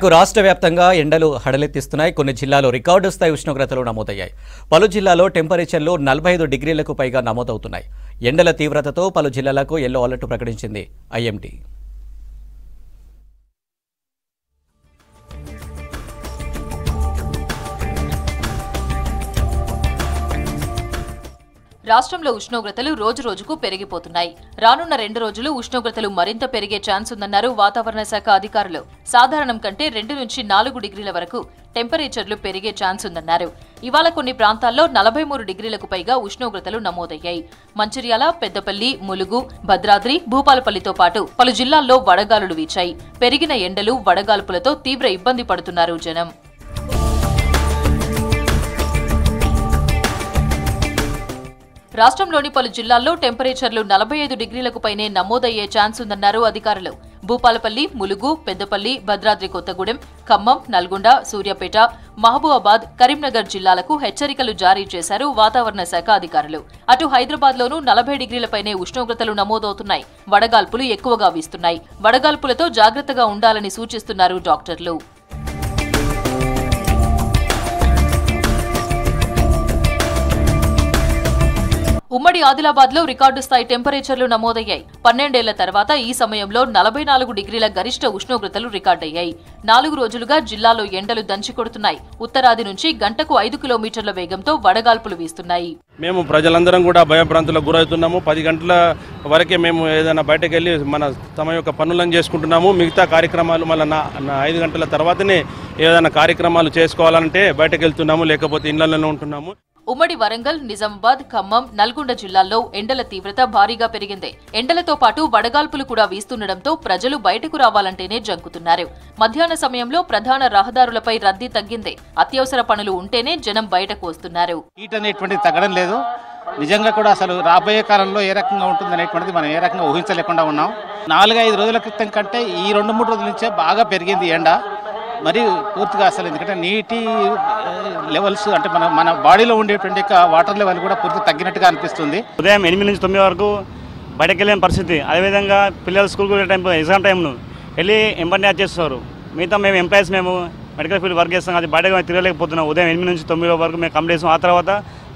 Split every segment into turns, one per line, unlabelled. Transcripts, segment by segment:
మరోవైపు రాష్ట్ర వ్యాప్తంగా ఎండలు హడలెత్తిస్తున్నాయి. కొన్ని జిల్లాల్లో రికార్డు స్థాయి ఉష్ణోగ్రతలు నమోదయ్యాయి. పలు జిల్లాల్లో టెంపరేచర్లు 45 డిగ్రీలకు పైగా నమోదవుతున్నాయి. ఎండల తీవ్రతతో పలు జిల్లాలకు యెల్లో అలర్ట్ ప్రకటించింది ఐఎండీ.
రాష్ట్రంలో ఉష్ణోగ్రతలు రోజురోజుకు పెరిగిపోతున్నాయి. రానున్న 2 రోజులు ఉష్ణోగ్రతలు మరింత పెరిగే ఛాన్స్ ఉందన్నారు వాతావరణ శాఖ అధికారులు. సాధారణం కంటే 2 నుంచి 4 డిగ్రీల వరకు టెంపరేచర్లు పెరిగే ఛాన్స్ ఉందన్నారు. ఇవాళ కొన్ని ప్రాంతాల్లో 43 డిగ్రీలకు పైగా ఉష్ణోగ్రతలు నమోదయ్యాయి. మంచిర్యాల, పెద్దపల్లి, ములుగు, భద్రాద్రి, భూపాలపల్లితో పాటు పలు జిల్లాల్లో వడగాలులు వీచాయి. పెరిగిన ఎండలు, వడగాల్పులతో తీవ్ర ఇబ్బంది పడుతున్నారు జనం. రాష్ట్రంలోని పలు జిల్లాల్లో టెంపరేచర్లు 45 డిగ్రీలకు పైనే నమోదయ్యే ఛాన్స్ ఉందన్నారు అధికారులు. భూపాలపల్లి, ములుగు, పెద్దపల్లి, భద్రాద్రి కొత్తగూడెం, ఖమ్మం, నల్గొండ, సూర్యాపేట, మహబూబాబాద్, కరీంనగర్ జిల్లాలకు హెచ్చరికలు జారీ చేశారు వాతావరణ శాఖ అధికారులు. అటు హైదరాబాద్లోనూ 40 డిగ్రీలపైనే ఉష్ణోగ్రతలు నమోదవుతున్నాయి. వడగాల్పులు ఎక్కువగా వీస్తున్నాయి. వడగాల్పులతో జాగ్రత్తగా ఉండాలని సూచిస్తున్నారు డాక్టర్లు. ఉమ్మడి ఆదిలాబాద్లో రికార్డు స్థాయి టెంపరేచర్లు నమోదయ్యాయి. 12 ఏళ్ల తర్వాత ఈ సమయంలో 44 డిగ్రీల గరిష్ట ఉష్ణోగ్రతలు రికార్డయ్యాయి. 4 రోజులుగా జిల్లాలో ఎండలు దంచికొడుతున్నాయి. ఉత్తరాది నుంచి గంటకు 5 కిలోమీటర్ల వేగంతో వడగాల్పులు వీస్తున్నాయి.
మేము ప్రజలందరం కూడా భయభ్రాంతులకు గురవుతున్నాము. 10 గంటల వరకే మేము ఏదైనా బయటకు వెళ్ళి తమ యొక్క పనులను చేసుకుంటున్నాము. మిగతా కార్యక్రమాలు మళ్ళీ 5 గంటల తర్వాతనే ఏదైనా కార్యక్రమాలు చేసుకోవాలంటే బయటకు వెళ్తున్నాము, లేకపోతే ఇళ్లలోనే ఉంటున్నాము.
ఉమ్మడి వరంగల్, నిజామాబాద్, ఖమ్మం, నల్గొండ జిల్లాల్లో ఎండల తీవ్రత భారీగా పెరిగింది. ఎండలతో పాటు వడగాల్పులు కూడా వీస్తుండటంతో ప్రజలు బయటకు రావాలంటేనే జంకుతున్నారు. మధ్యాహ్న సమయంలో ప్రధాన రహదారులపై రద్దీ తగ్గింది. అత్యవసర పనులు ఉంటేనే జనం బయటకు వస్తున్నారు.
హీట్ అనేటువంటిది తగ్గడం లేదు. నిజంగా కూడా అసలు రాబోయే కాలంలో ఏ రకంగా ఉంటుంది అనేటువంటిది మనం ఏ రకంగా ఊహించలేకుండా ఉన్నాం. 4-5 రోజుల క్రితం కంటే ఈ 2-3 రోజుల నుంచే బాగా పెరిగింది ఎండ. మరి పూర్తిగా అసలు ఎందుకంటే నీటి లెవెల్స్ అంటే మన బాడీలో ఉండేటువంటి వాటర్ లెవెల్ కూడా పూర్తిగా తగ్గినట్టుగా అనిపిస్తుంది.
ఉదయం 8 నుంచి 9 వరకు బయటకు వెళ్ళిన పరిస్థితి. అదేవిధంగా పిల్లలు స్కూల్కి వెళ్ళే టైం, ఎగ్జామ్ టైంను వెళ్ళి ఎంబర్ని చేస్తారు. మిగతా మేము ఎంప్లాయీస్ మేము మెడికల్ ఫీల్డ్ వర్క్ చేస్తాం. అది బయటకు తిరగలేకపోతున్నాం. ఉదయం 8 నుంచి 9 వరకు మేము కంప్లీట్ చేస్తాం. ఆ తర్వాత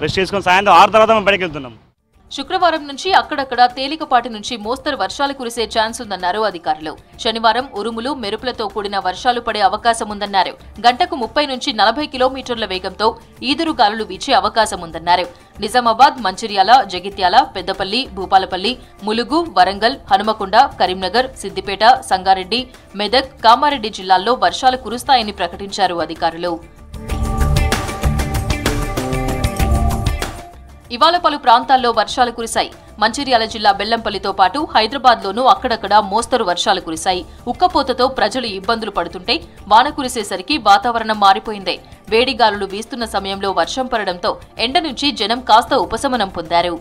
రెస్ట్ చేసుకొని సాయంత్రం 6 తర్వాత మేము బయటకు వెళ్తున్నాం.
శుక్రవారం నుంచి అక్కడక్కడ తేలికపాటి నుంచి మోస్తరు వర్షాలు కురిసే ఛాన్స్ ఉందన్నారు అధికారులు. శనివారం ఉరుములు, మెరుపులతో కూడిన వర్షాలు పడే అవకాశం ఉందన్నారు. గంటకు 30 నుంచి 40 కిలోమీటర్ల వేగంతో ఈదురు గాలులు వీచే అవకాశం ఉందన్నారు. నిజామాబాద్, మంచిర్యాల, జగిత్యాల, పెద్దపల్లి, భూపాలపల్లి, ములుగు, వరంగల్, హనుమకొండ, కరీంనగర్, సిద్దిపేట, సంగారెడ్డి, మెదక్, కామారెడ్డి జిల్లాల్లో వర్షాలు కురుస్తాయని ప్రకటించారు అధికారులు. ఇవాళ పలు ప్రాంతాల్లో వర్షాలు కురిశాయి. మంచిర్యాల జిల్లా బెల్లంపల్లితో పాటు హైదరాబాద్లోనూ అక్కడక్కడ మోస్తరు వర్షాలు కురిశాయి. ఉక్కపోతతో ప్రజలు ఇబ్బందులు పడుతుంటే వాన కురిసేసరికి వాతావరణం మారిపోయింది. వేడిగాలులు వీస్తున్న సమయంలో వర్షం పడడంతో ఎండ నుంచి జనం కాస్త ఉపశమనం పొందారు.